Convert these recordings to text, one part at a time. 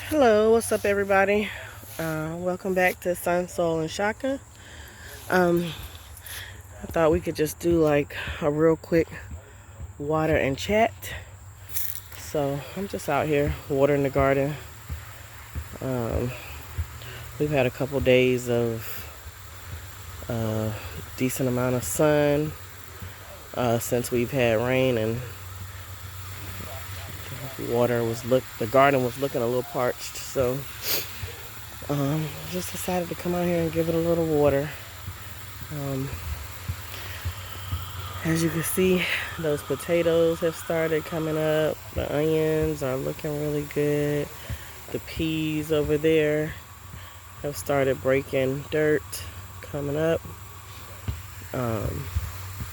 Hello, what's up, everybody? Welcome back to Sun, Soul, and Shaka. Um, I thought we could just do like a real quick water and chat. So I'm just out here watering the garden. Um, we've had a couple days of decent amount of sun since we've had rain, and the garden was looking a little parched. So just decided to come out here and give it a little water. Um, As you can see, those potatoes have started coming up. The onions are looking really good. The peas over there have started breaking dirt, coming up. Um,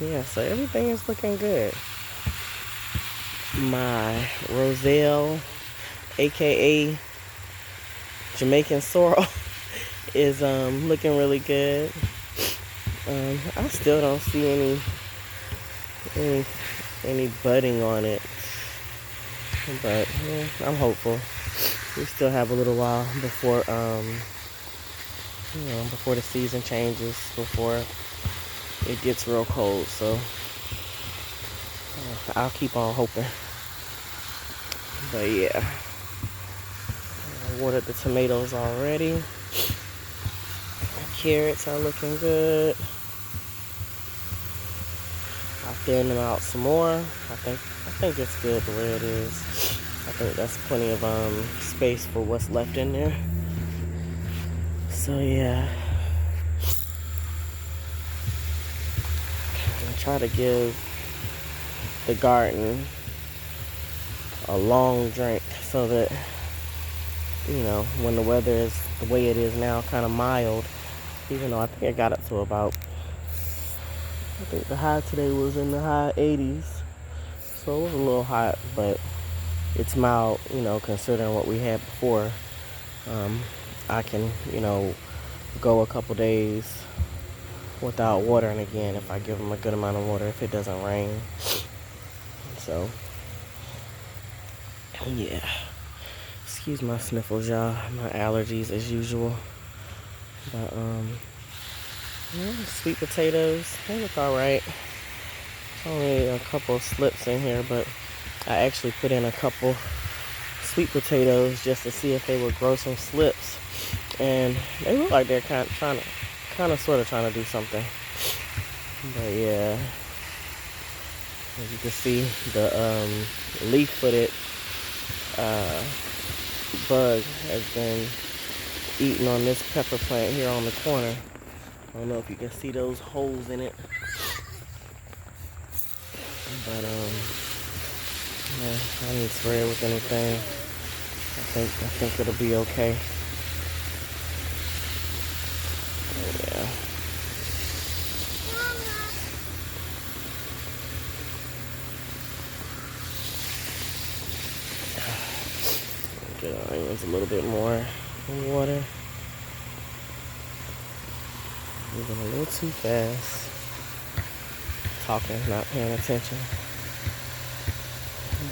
yeah, so everything is looking good. My roselle, aka Jamaican sorrel, is looking really good. I still don't see any any budding on it, but yeah, I'm hopeful. We still have a little while before before the season changes, before it gets real cold. So I'll keep on hoping. But yeah, I watered the tomatoes already. The carrots are looking good. I'll thin them out some more. I think it's good the way it is. I think that's plenty of space for what's left in there. So yeah, I try to give the garden a long drink so that, when the weather is the way it is now, kind of mild, even though I think it got up to I think the high today was in the high 80s, so it was a little hot, but it's mild, considering what we had before. I can, go a couple days without watering again if I give them a good amount of water, if it doesn't rain. So yeah, excuse my sniffles, y'all, my allergies as usual. But yeah, sweet potatoes, they look all right. Only a couple of slips in here, but I actually put in a couple sweet potatoes just to see if they would grow some slips, and they look like they're kind of sort of trying to do something. But yeah, as you can see, the leaf-footed bug has been eating on this pepper plant here on the corner. I don't know if you can see those holes in it, but yeah, I didn't spray it with anything. I think it'll be okay. Yeah. Get our onions a little bit more water. Moving a little too fast. Talking, not paying attention.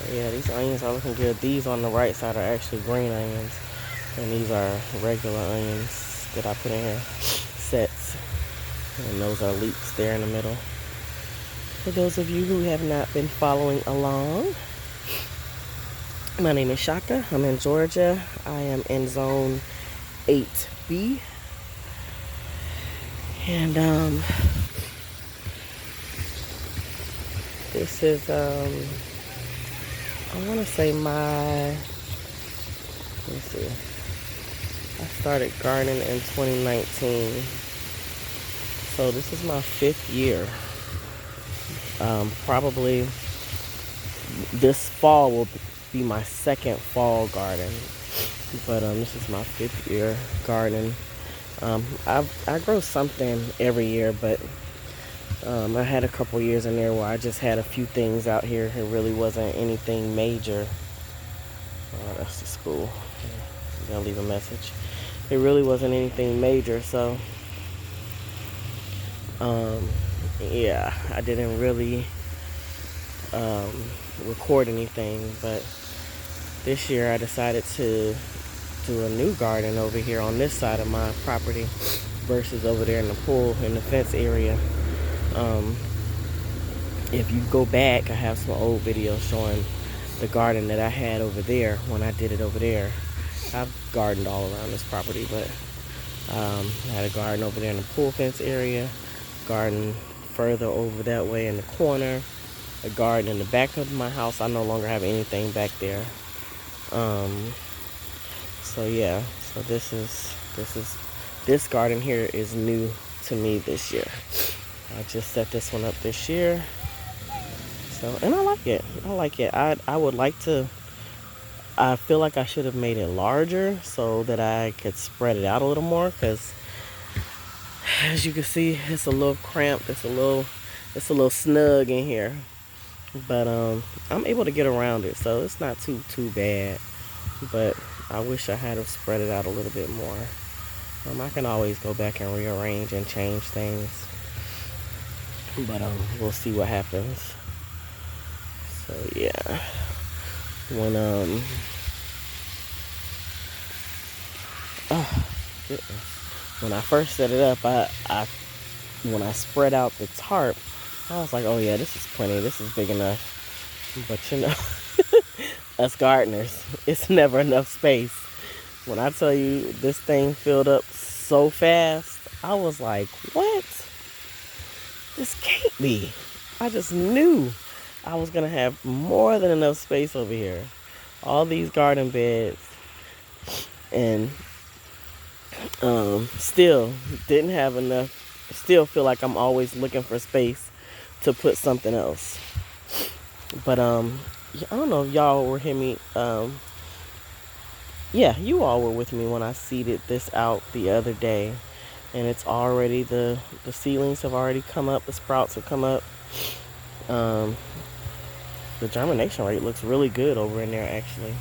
But yeah, these onions are looking good. These on the right side are actually green onions, and these are regular onions that I put in here, sets. And those are leeks there in the middle. For those of you who have not been following along, my name is Shaka. I'm in Georgia. I am in zone 8B. And this is I want to say let me see. I started gardening in 2019. So this is my 5th year. Probably this fall will be my 2nd fall garden. But this is my 5th year gardening. I grow something every year, but I had a couple years in there where I just had a few things out here. It really wasn't anything major. Oh, that's the school. I'm gonna leave a message. It really wasn't anything major, so yeah, I didn't really record anything. But this year I decided to do a new garden over here on this side of my property versus over there in the pool in the fence area. If you go back, I have some old videos showing the garden that I had over there when I did it over there. I've gardened all around this property, but I had a garden over there in the pool fence area, garden further over that way in the corner, a garden in the back of my house. I no longer have anything back there. So yeah, so this garden here is new to me this year. I just set this one up this year. So, and I like it. I would like to, I feel like I should have made it larger so that I could spread it out a little more, because as you can see, it's a little cramped. It's a little snug in here. But I'm able to get around it, so it's not too bad. But I wish I had spread it out a little bit more. I can always go back and rearrange and change things. But we'll see what happens. So yeah, when oh goodness, when I first set it up, when I spread out the tarp, I was like, oh yeah, this is plenty, this is big enough. But you know, us gardeners, it's never enough space. When I tell you this thing filled up so fast, I was like, what? This can't be. I just knew I was gonna have more than enough space over here. All these garden beds, and still didn't have enough. Still feel like I'm always looking for space to put something else. But I don't know if y'all were hearing me. Yeah, you all were with me when I seeded this out the other day, and it's already the seedlings have already come up. The sprouts have come up. The germination rate looks really good over in there, actually.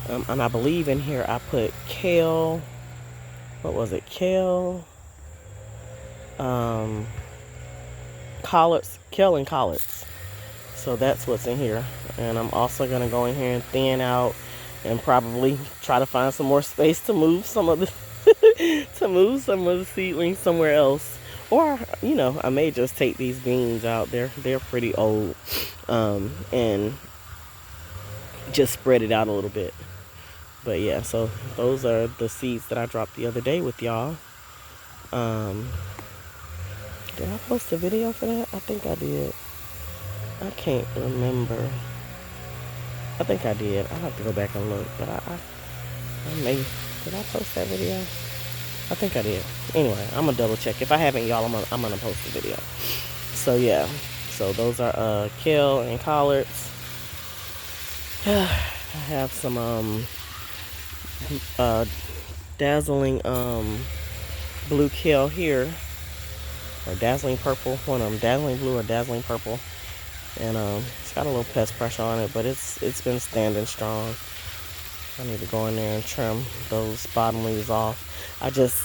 And I believe in here I put kale. What was it? Kale. Collards. Kale and collards. So that's what's in here. And I'm also going to go in here and thin out and probably try to find some more space to move some of the seedlings somewhere else. Or, you know, I may just take these beans out. They're pretty old. And just spread it out a little bit. But yeah, so those are the seeds that I dropped the other day with y'all. Did I post a video for that? I think I did. I can't remember. I think I did. I'll have to go back and look. But I may. Did I post that video? I think I did. Anyway, I'm gonna double check. If I haven't, y'all, I'm gonna post the video. So yeah. So those are kale and collards. I have some dazzling blue kale here, or dazzling purple. One of them, dazzling blue or dazzling purple. And it's got a little pest pressure on it, but it's been standing strong. I need to go in there and trim those bottom leaves off. I just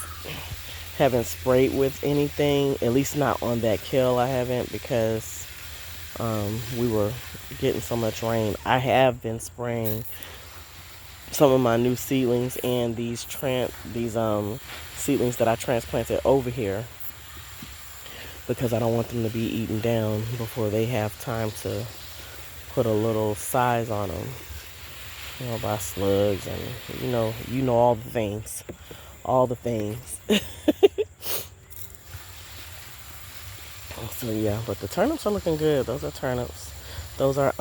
haven't sprayed with anything, at least not on that kale. I haven't, because we were getting so much rain. I have been spraying some of my new seedlings and these seedlings that I transplanted over here, because I don't want them to be eaten down before they have time to put a little size on them. You know, by slugs and you know all the things. So yeah, but the turnips are looking good. Those are turnips. Those are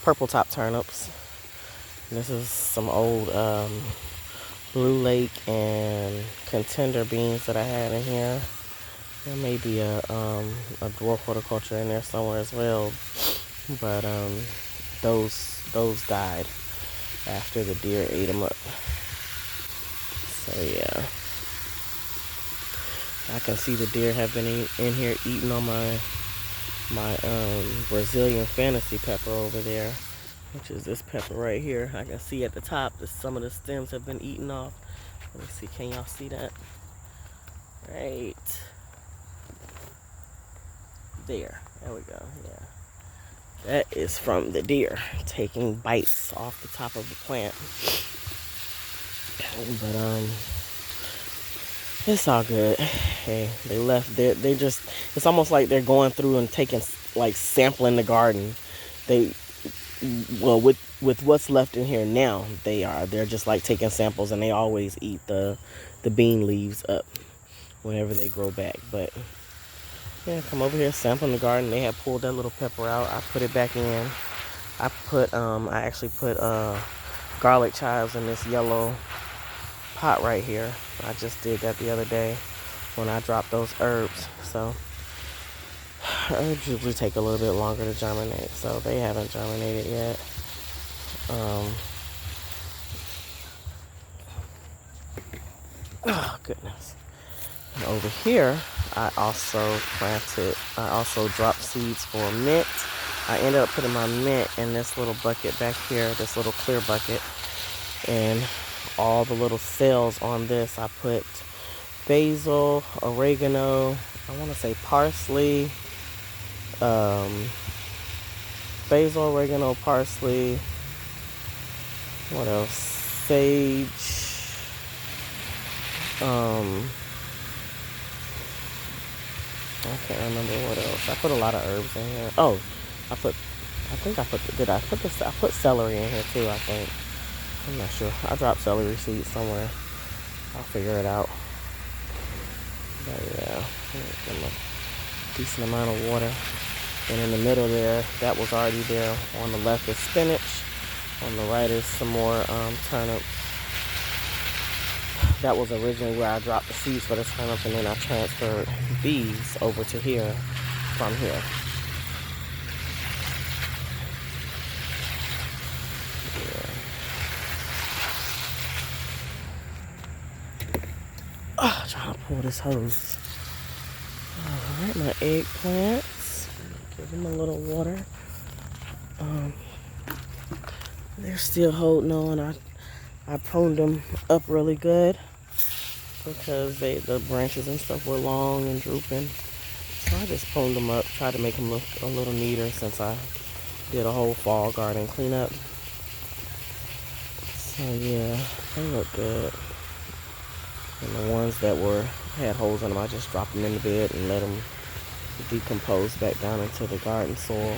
purple top turnips. This is some old Blue Lake and Contender beans that I had in here. There may be a dwarf horticulture in there somewhere as well, but those died after the deer ate them up. So yeah, I can see the deer have been in here eating on my Brazilian fantasy pepper over there, which is this pepper right here. I can see at the top that some of the stems have been eaten off. Let me see, can y'all see that? Right there we go. Yeah, that is from the deer taking bites off the top of the plant. But it's all good. Hey, they left. They just. It's almost like they're going through and taking, like, sampling the garden. They, well, with what's left in here now, they are. They're just like taking samples, and they always eat the bean leaves up whenever they grow back. But yeah, come over here, sampling the garden. They had pulled that little pepper out. I put it back in. I actually put garlic chives in this yellow pot right here. I just did that the other day when I dropped those herbs. So herbs usually take a little bit longer to germinate, so they haven't germinated yet. Oh goodness. And over here I also dropped seeds for mint. I ended up putting my mint in this little bucket back here, this little clear bucket, and all the little cells on this I put basil, oregano, I want to say parsley, basil, oregano, parsley, what else, sage, I can't remember what else. I put a lot of herbs in here. Oh, I put celery in here too, I think. I'm not sure. I dropped celery seeds somewhere. I'll figure it out. But yeah, give them a decent amount of water. And in the middle there, that was already there. On the left is spinach. On the right is some more turnips. That was originally where I dropped the seeds for the turnips, and then I transferred these over to here from here. Oh, trying to pull this hose. Alright, my eggplants. Give them a little water. They're still holding on. I pruned them up really good because the branches and stuff were long and drooping. So I just pruned them up, tried to make them look a little neater since I did a whole fall garden cleanup. So yeah, they look good. And the ones that had holes in them, I just dropped them in the bed and let them decompose back down into the garden soil.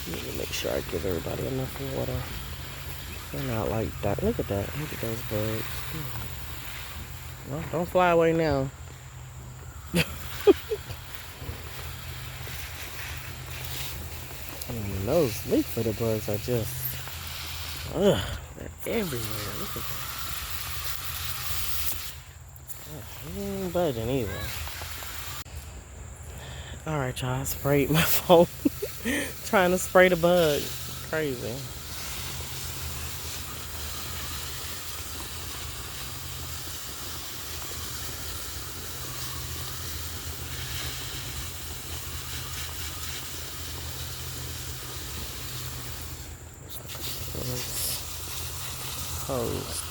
Need to make sure I give everybody enough water. They're not like that. Look at that. Look at those bugs. Well, don't fly away now. I mean, those leaf-footed bugs are just, they're everywhere. Look at that. He ain't budging either. Alright, y'all, I sprayed my phone. Trying to spray the bugs. Crazy.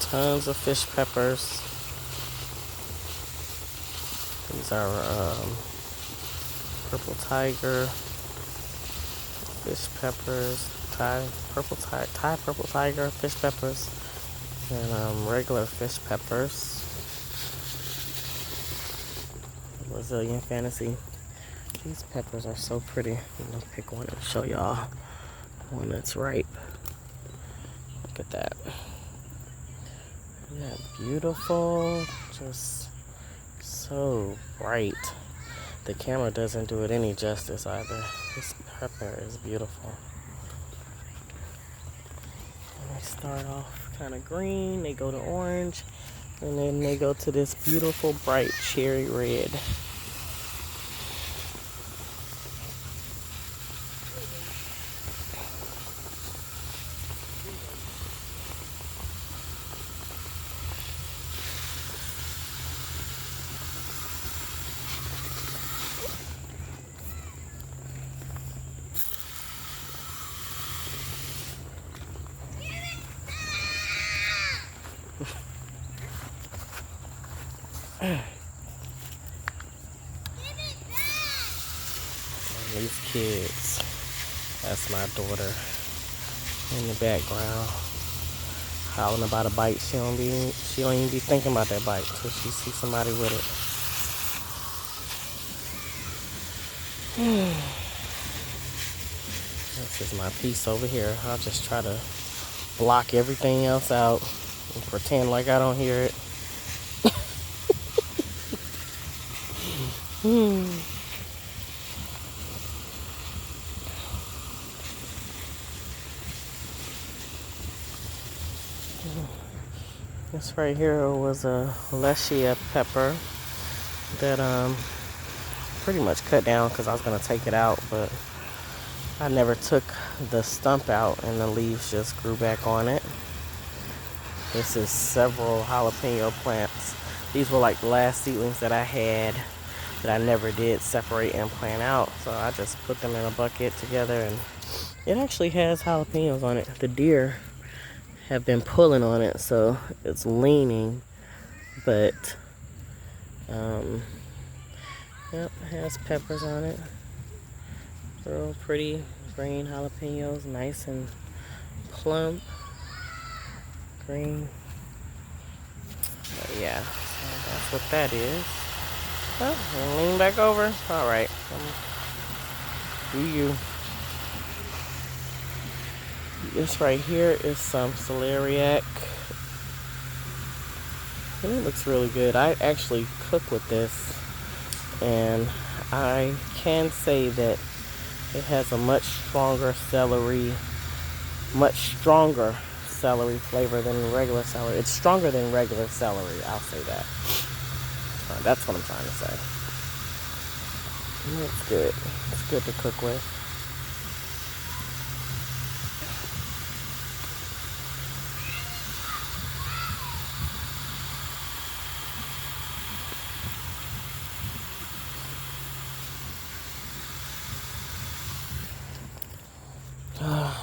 Tons of fish peppers. These are purple tiger fish peppers, Thai purple tiger fish peppers, and regular fish peppers. Brazilian Fantasy. These peppers are so pretty. I'm gonna pick one and show y'all one that's ripe. Look at that. Isn't that beautiful? Just so bright. The camera doesn't do it any justice either. This pepper is beautiful. And they start off kind of green, they go to orange, and then they go to this beautiful bright cherry red. These kids, that's my daughter. in the background, hollering about a bite. She don't even be thinking about that bite till she see somebody with it. This is my piece over here. I'll just try to block everything else out and pretend like I don't hear it. This right here was a Lecia pepper that pretty much cut down because I was going to take it out, but I never took the stump out and the leaves just grew back on it. This is several jalapeno plants. These were like the last seedlings that I had that I never did separate and plant out. So I just put them in a bucket together, and it actually has jalapenos on it. The deer have been pulling on it, so it's leaning, but yep, it has peppers on it. Real pretty green jalapenos, nice and plump green. But yeah, so that's what that is. Oh, lean back over. All right, do you? This right here is some celeriac, and it looks really good. I actually cook with this, and I can say that it has a much stronger celery flavor than regular celery. It's stronger than regular celery, I'll say that. That's what I'm trying to say. And it's good. It's good to cook with.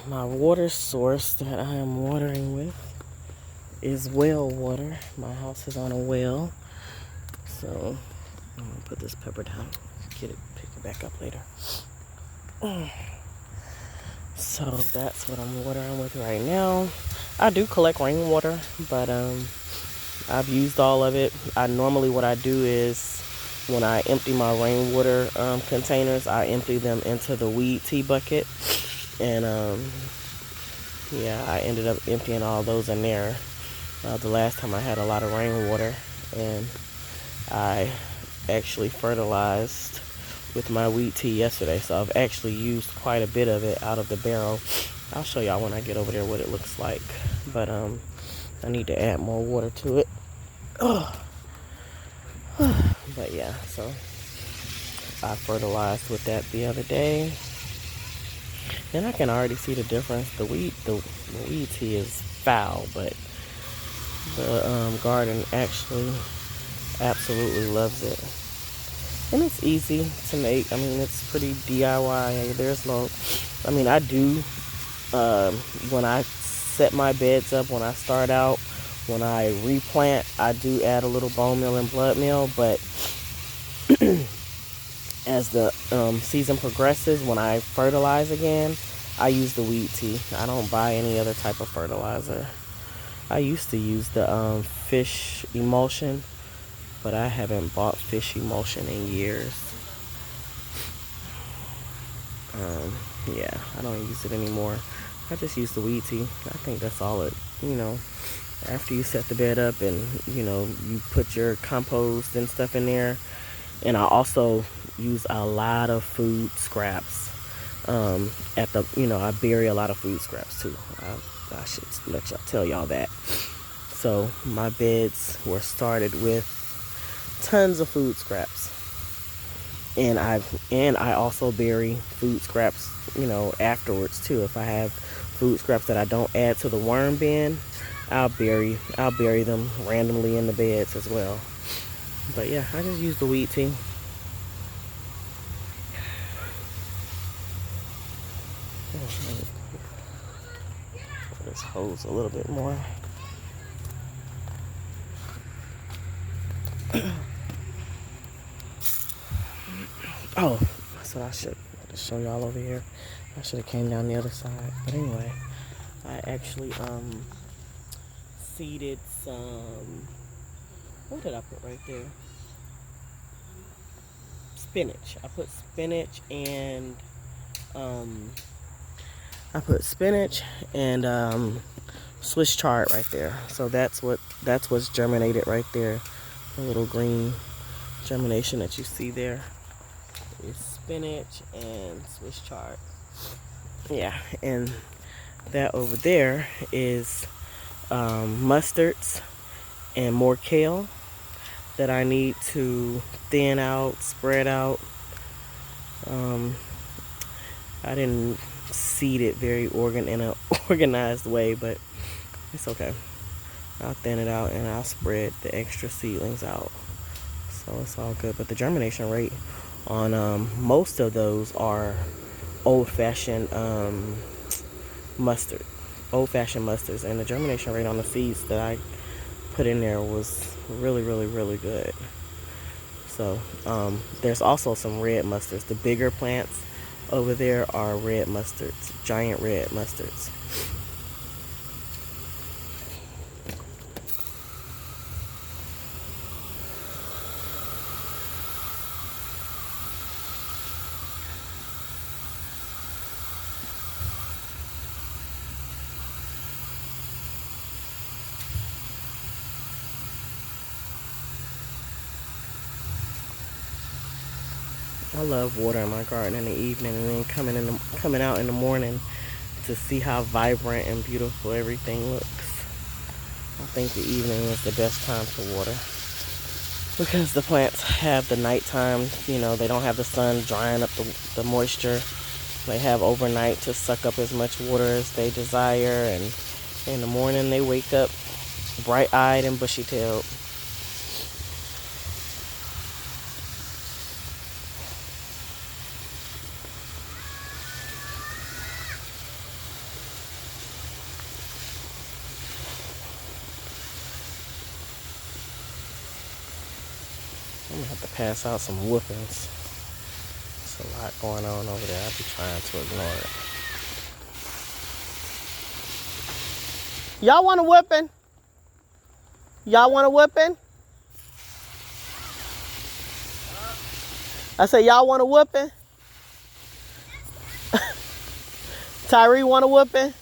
My water source that I am watering with is well water. My house is on a well. So I'm gonna put this pepper down, pick it back up later. So that's what I'm watering with right now. I do collect rainwater, but I've used all of it. What I do is when I empty my rainwater containers, I empty them into the weed tea bucket. And yeah, I ended up emptying all those in there the last time I had a lot of rainwater, and I actually fertilized with my wheat tea yesterday, so I've actually used quite a bit of it out of the barrel. I'll show y'all when I get over there what it looks like, but I need to add more water to it. But yeah, so I fertilized with that the other day, and I can already see the difference. The weed tea is foul, but the garden actually absolutely loves it. And it's easy to make. I mean, it's pretty DIY. There's no, I mean, I do, when I set my beds up, when I start out, when I replant, I do add a little bone meal and blood meal, but as the season progresses, when I fertilize again, I use the wheat tea. I don't buy any other type of fertilizer. I used to use the fish emulsion, but I haven't bought fish emulsion in years. Yeah, I don't use it anymore. I just use the wheat tea. I think that's all it, after you set the bed up and, you put your compost and stuff in there. And I also use a lot of food scraps. I bury a lot of food scraps too. I should let y'all tell y'all that. So my beds were started with tons of food scraps, and I also bury food scraps, afterwards too. If I have food scraps that I don't add to the worm bin, I'll bury them randomly in the beds as well. But yeah, I just use the wheat tea. This hose a little bit more. Oh, that's what I should show y'all over here. I should have came down the other side. But anyway, I actually seeded some, what did I put right there? Spinach. I put spinach and um, Swiss chard right there. So that's what's germinated right there. The little green germination that you see there is spinach and Swiss chard. Yeah, and that over there is mustards and more kale that I need to thin out, spread out. I didn't seed it very in an organized way, but it's okay. I'll thin it out and I'll spread the extra seedlings out. So it's all good. But the germination rate on most of those are old-fashioned mustard. Old-fashioned mustards. And the germination rate on the seeds that I put in there was really, really, really good. So there's also some red mustards. The bigger plants over there are red mustards, giant red mustards. I love watering my garden in the evening and then coming out in the morning to see how vibrant and beautiful everything looks. I think the evening is the best time to water because the plants have the nighttime, they don't have the sun drying up the moisture. They have overnight to suck up as much water as they desire, and in the morning they wake up bright-eyed and bushy-tailed. I'm gonna have to pass out some whoopings. There's a lot going on over there. I'll be trying to ignore it. Y'all want a whooping? Y'all want a whooping? I said, y'all want a whooping? Tyree want a whooping?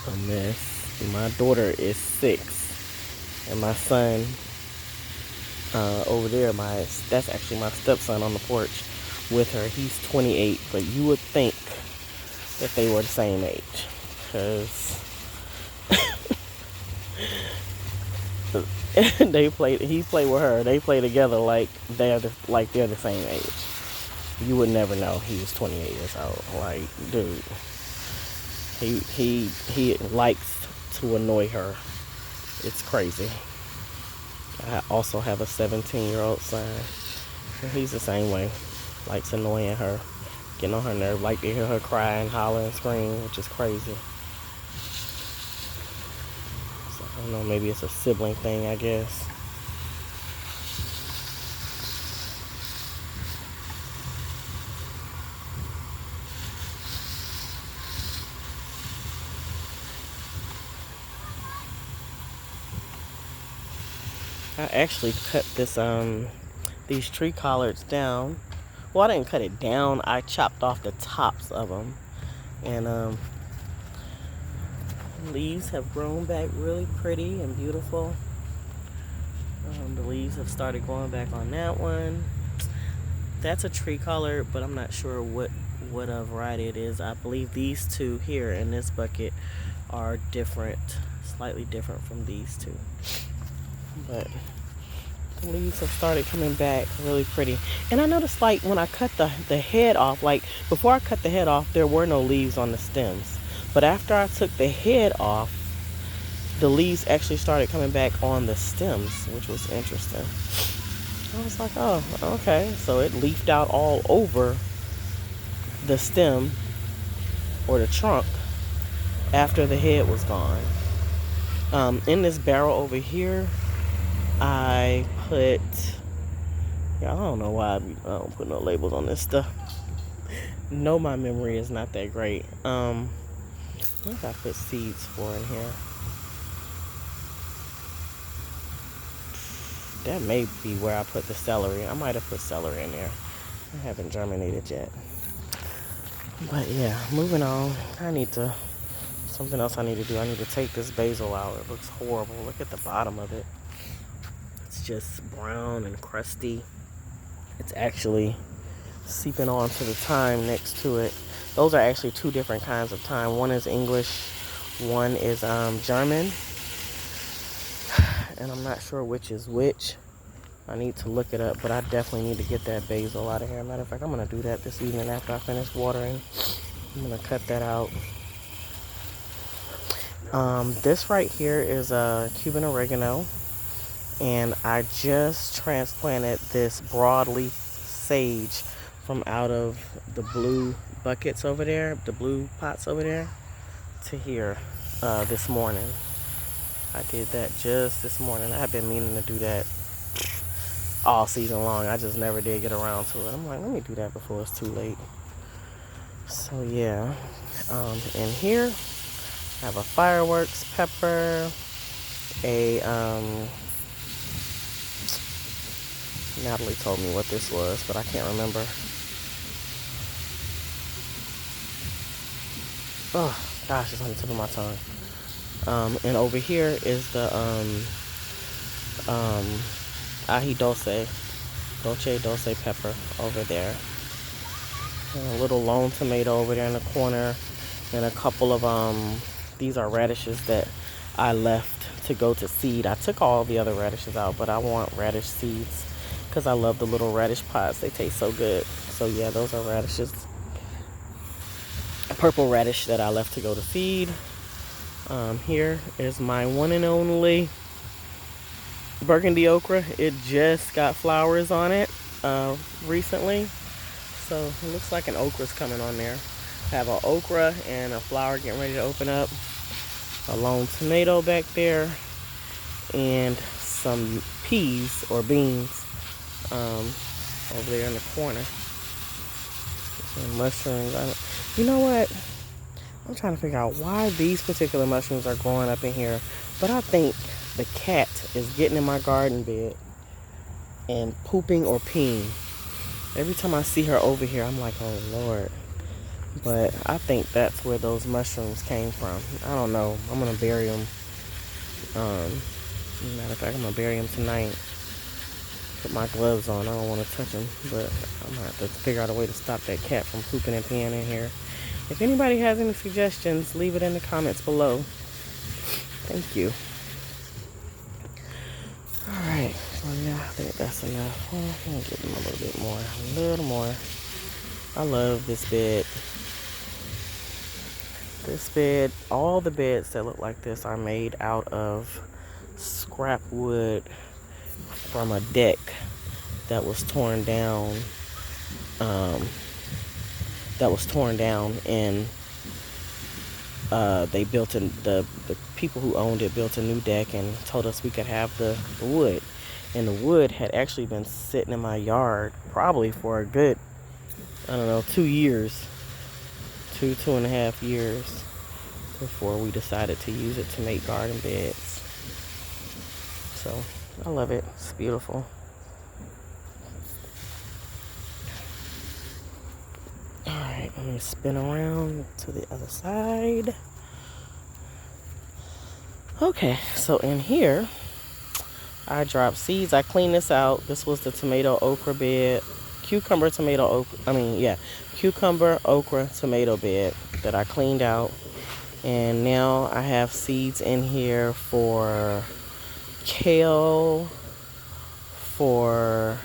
A mess. My daughter is 6, and my son over there, that's actually my stepson on the porch with her. He's 28, but you would think that they were the same age, because he played with her. They play together like they're the same age. You would never know he was 28 years old. Like, dude, he likes to annoy her. It's crazy. I also have a 17-year-old son. He's the same way. Likes annoying her, getting on her nerve. Like to hear her cry and holler and scream, which is crazy. So, I don't know, maybe it's a sibling thing, I guess. I actually cut these tree collards down. Well, I didn't cut it down. I chopped off the tops of them. And leaves have grown back really pretty and beautiful. The leaves have started growing back on that one. That's a tree collard, but I'm not sure what variety it is. I believe these two here in this bucket are different, slightly different from these two. But the leaves have started coming back really pretty. And I noticed, like, when I cut the head off, like, before I cut the head off, there were no leaves on the stems. But after I took the head off, the leaves actually started coming back on the stems, which was interesting. I was like, oh, okay. So it leafed out all over the stem or the trunk after the head was gone. In this barrel over here, I put, yeah, I don't know why I don't put no labels on this stuff. No, my memory is not that great. What did I put seeds for in here? That may be where I put the celery. I might have put celery in there. I haven't germinated yet. But yeah, moving on. Something else I need to do. I need to take this basil out. It looks horrible. Look at the bottom of it. It's just brown and crusty. It's actually seeping onto the thyme next to it. Those are actually two different kinds of thyme. One is English, one is German. And I'm not sure which is which. I need to look it up, but I definitely need to get that basil out of here. Matter of fact, I'm going to do that this evening after I finish watering. I'm going to cut that out. This right here is Cuban oregano. And I just transplanted this broadleaf sage from out of the blue buckets over there, the blue pots over there, to here this morning. I did that just this morning. I have been meaning to do that all season long. I just never did get around to it. I'm like, let me do that before it's too late. So yeah, in here I have a fireworks pepper, a Natalie told me what this was, but I can't remember. Oh gosh, it's on the tip of my tongue. And over here is the ají dulce pepper over there. And a little lone tomato over there in the corner, and a couple of these are radishes that I left to go to seed. I took all the other radishes out, but I want radish seeds because I love the little radish pods. They taste so good. So yeah, those are radishes. A purple radish that I left to go to seed. Here is my one and only burgundy okra. It just got flowers on it recently, so it looks like an okra's coming on there. I have an okra and a flower getting ready to open up, a lone tomato back there, and some peas or beans over there in the corner, and mushrooms. You know what? I'm trying to figure out why these particular mushrooms are growing up in here, but I think the cat is getting in my garden bed and pooping or peeing. Every time I see her over here, I'm like, oh Lord. But I think that's where those mushrooms came from. I don't know. I'm going to bury them. Matter of fact, I'm going to bury them tonight. Put my gloves on. I don't want to touch them, but I'm going to have to figure out a way to stop that cat from pooping and peeing in here. If anybody has any suggestions, leave it in the comments below. Thank you. Alright, so yeah, I think that's enough. I'm going to give them a little more. I love this bed. This bed, all the beds that look like this are made out of scrap wood from a deck that was torn down. And they built the people who owned it built a new deck and told us we could have the wood. And the wood had actually been sitting in my yard probably for a good, 2 years, two and a half years before we decided to use it to make garden beds. So I love it. It's beautiful. Alright, let me spin around to the other side. Okay, so in here, I dropped seeds. I cleaned this out. This was the tomato okra bed. Cucumber, okra, tomato bed that I cleaned out. And now I have seeds in here for kale, for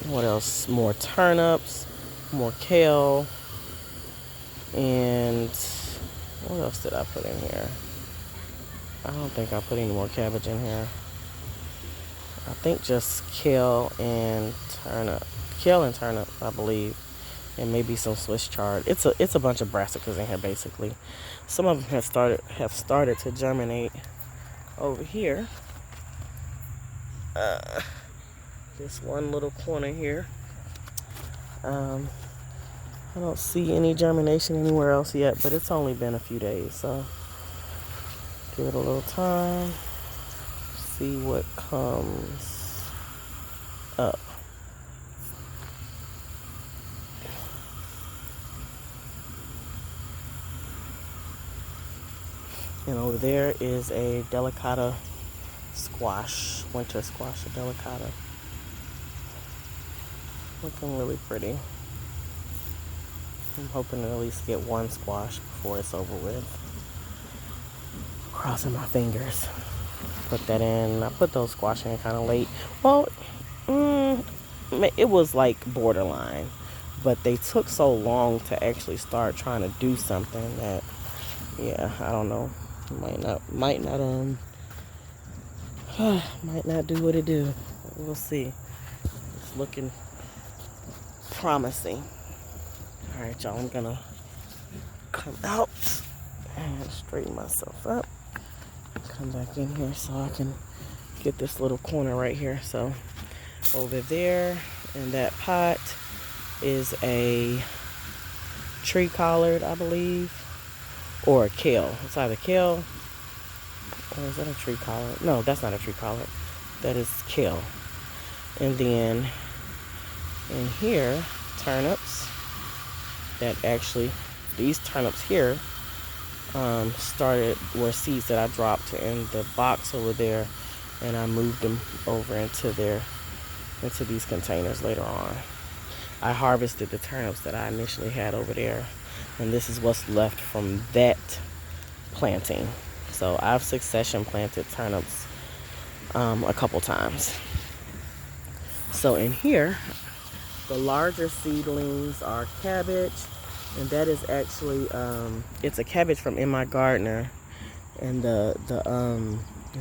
what else? More turnips, more kale, and what else did I put in here? I don't think I put any more cabbage in here. I think just kale and turnip, I believe, and maybe some Swiss chard. It's a bunch of brassicas in here basically. Some of them have started to germinate. over here, this one little corner here, I don't see any germination anywhere else yet, but it's only been a few days, so give it a little time, see what comes up. And over there is a delicata squash, winter squash, a delicata. Looking really pretty. I'm hoping to at least get one squash before it's over with. Crossing my fingers. Put that in. I put those squash in kind of late. Well, it was like borderline. But they took so long to actually start trying to do something that, yeah, I don't know. Might not do what it do. We'll see. It's looking promising. All right, y'all, I'm gonna come out and straighten myself up. Come back in here so I can get this little corner right here. So over there in that pot is a tree collard, I believe, or a kale. It's either kale, or is that a tree collard? No, that's not a tree collard. That is kale. And then in here, turnips. That actually, these turnips here were seeds that I dropped in the box over there, and I moved them over into these containers later on. I harvested the turnips that I initially had over there, and this is what's left from that planting. So I've succession planted turnips a couple times. So in here, the larger seedlings are cabbage, and that is actually it's a cabbage from In My Gardener, and the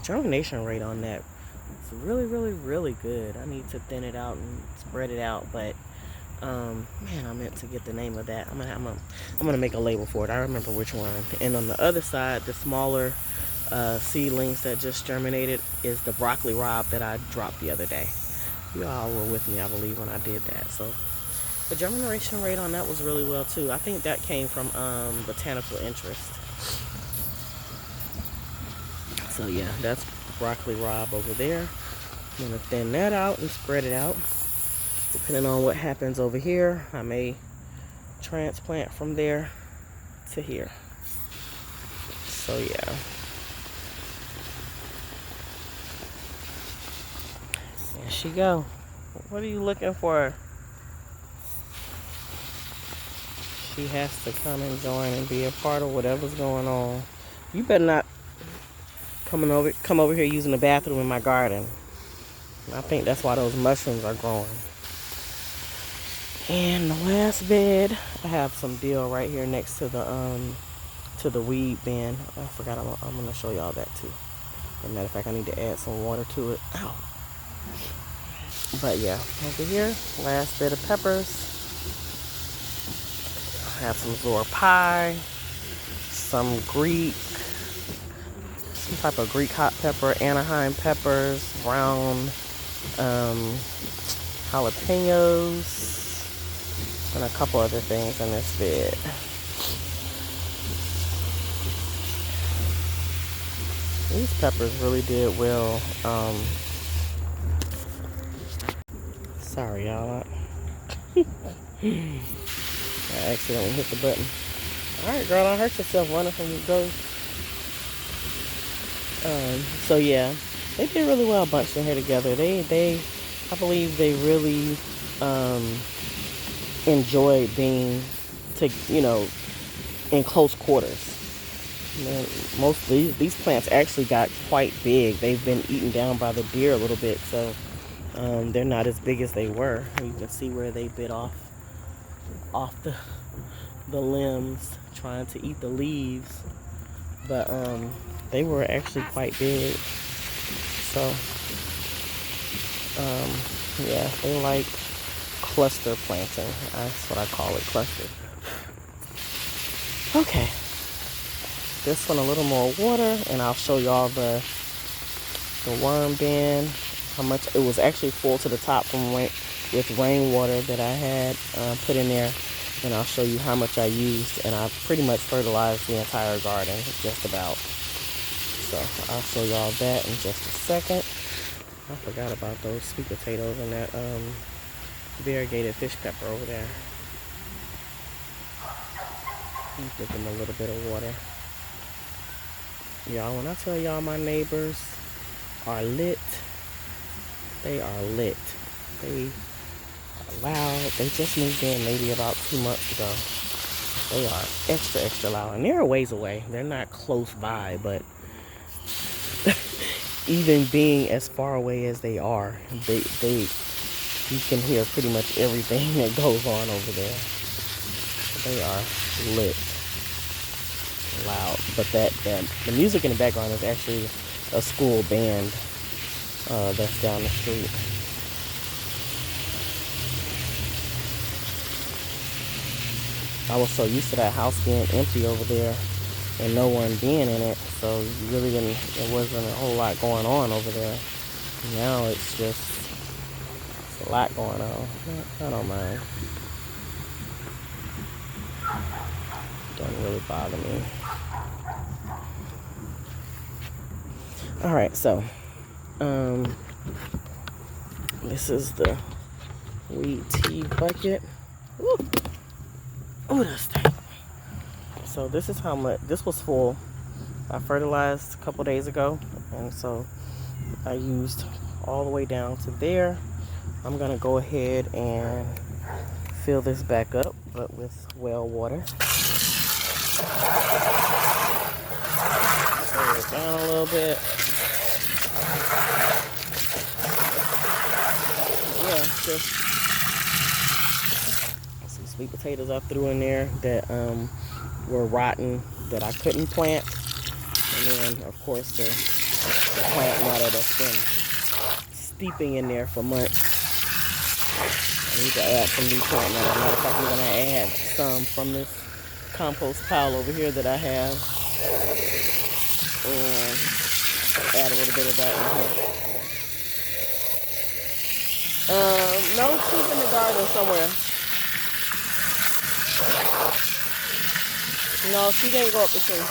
germination rate on that is really, really, really good. I need to thin it out and spread it out, but man, I meant to get the name of that. I'm gonna make a label for it. I remember which one. And on the other side, the smaller seedlings that just germinated is the broccoli rabe that I dropped the other day. You all were with me, I believe, when I did that. So the germination rate on that was really well too. I think that came from Botanical Interest. So yeah, that's broccoli rabe over there. I'm gonna thin that out and spread it out. Depending on what happens over here, I may transplant from there to here. So yeah. There she go. What are you looking for? She has to come and join and be a part of whatever's going on. You better not come over here using the bathroom in my garden. I think that's why those mushrooms are growing. And the last bed, I have some dill right here next to the weed bin. I forgot I'm gonna show y'all that too. As a matter of fact, I need to add some water to it. Ow. But yeah, over here, last bed of peppers. I have some Zor pie, some type of Greek hot pepper, Anaheim peppers, brown jalapenos, and a couple other things in this bed. These peppers really did well. Sorry, y'all. I accidentally hit the button. Alright, girl, don't hurt yourself running from your ghost. So yeah, they did really well bunched in here together. I believe they really enjoyed being in close quarters. Most of these plants actually got quite big. They've been eaten down by the deer a little bit, so they're not as big as they were. You can see where they bit off the limbs trying to eat the leaves, but they were actually quite big. So yeah, they like cluster planting. That's what I call it, cluster. Okay, this one a little more water, and I'll show y'all the the worm bin, how much it was actually full to the top from with rainwater that I had put in there. And I'll show you how much I used, and I pretty much fertilized the entire garden, just about. So I'll show y'all that in just a second. I forgot about those sweet potatoes and that variegated fish pepper over there. Give them a little bit of water. Y'all, when I tell y'all my neighbors are lit, they are lit. They are loud. They just moved in maybe about 2 months ago. They are extra, extra loud. And they're a ways away. They're not close by, but even being as far away as they are, you can hear pretty much everything that goes on over there. They are lit, loud. But the music in the background is actually a school band that's down the street. I was so used to that house being empty over there and no one being in it, so you really didn't, there wasn't a whole lot going on over there. Now it's a lot going on. I don't mind. Doesn't really bother me. Alright, so this is the weed tea bucket. Woo. Oh, that stank. So this is how much, this was full. I fertilized a couple days ago, and so I used all the way down to there. I'm gonna go ahead and fill this back up, but with well water. Slow it down a little bit. Yeah, just some sweet potatoes I threw in there that were rotten that I couldn't plant, and then of course the plant matter that's been steeping in there for months. I need to add some new plant matter. Matter of fact, I'm gonna add some from this compost pile over here that I have, and add a little bit of that in here. No, she's in the garden somewhere. No, she didn't go up the tree.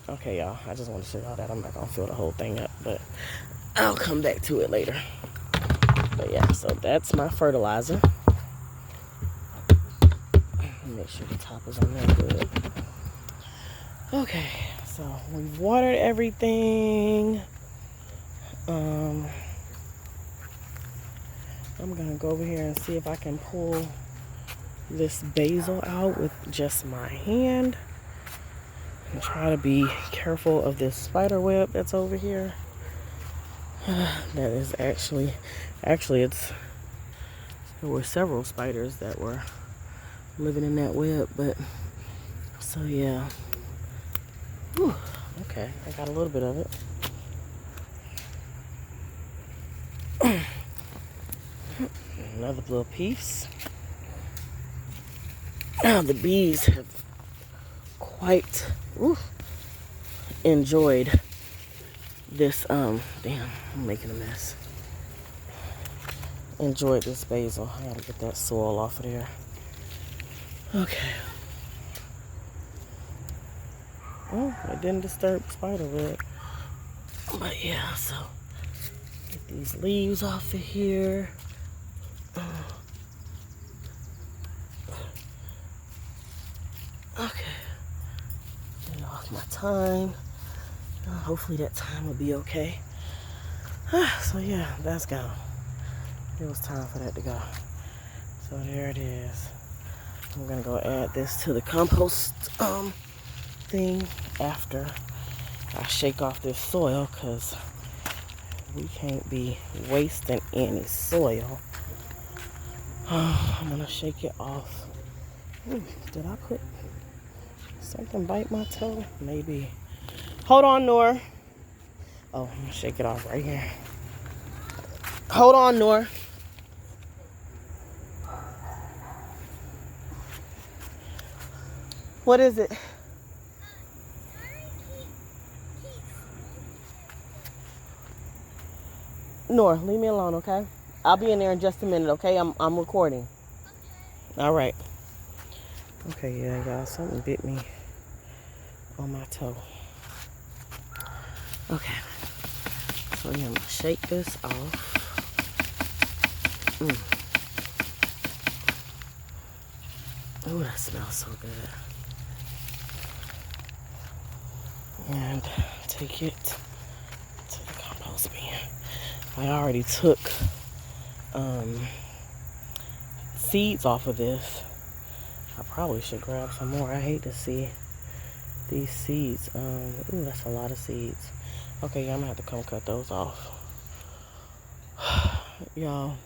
Okay, y'all. I just want to show y'all that. I'm not going to fill the whole thing up, but I'll come back to it later. But yeah, so that's my fertilizer. Make sure the top is on there good. Okay, so we've watered everything. I'm gonna go over here and see if I can pull this basil out with just my hand and try to be careful of this spider web that's over here. That is actually there were several spiders that were living in that web, but so yeah. Whew, okay, I got a little bit of it. Another little piece. Now the bees have quite enjoyed this damn, I'm making a mess. Enjoyed this basil. I gotta get that soil off of there. Okay. Oh, it didn't disturb the spider web. But yeah, so get these leaves off of here. Okay. Get off my thyme. Hopefully that thyme will be okay. So yeah, that's gone. It was time for that to go. So there it is. I'm gonna go add this to the compost thing after I shake off this soil, because we can't be wasting any soil. I'm gonna shake it off. Ooh, did I put something bite my toe? Maybe. Hold on, Noor. Oh, I'm gonna shake it off right here. Hold on, Noor. What is it? Nora, leave me alone, okay? I'll be in there in just a minute, okay? I'm recording. All right. Okay, yeah, y'all, something bit me on my toe. Okay. So yeah, I'm gonna shake this off. Oh, that smells so good. And take it to the compost bin. I already took seeds off of this. I probably should grab some more. I hate to see these seeds. Ooh, that's a lot of seeds. Okay, yeah, I'm gonna have to come cut those off. Y'all,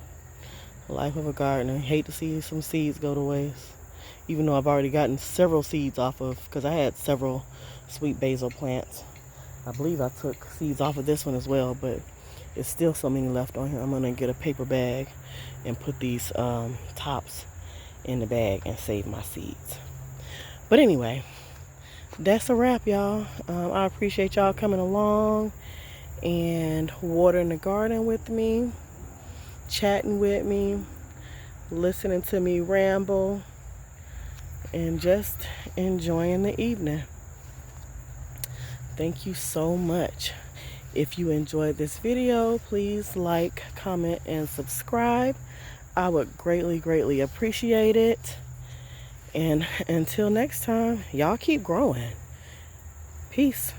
life of a gardener. Hate to see some seeds go to waste. Even though I've already gotten several seeds off of, because I had several sweet basil plants. I believe I took seeds off of this one as well, but it's still so many left on here. I'm gonna get a paper bag and put these tops in the bag and save my seeds. But anyway, that's a wrap, y'all. I appreciate y'all coming along and watering the garden with me, chatting with me, listening to me ramble, and just enjoying the evening. Thank you so much. If you enjoyed this video, please like, comment, and subscribe. I would greatly, greatly appreciate it. And until next time, y'all keep growing. Peace.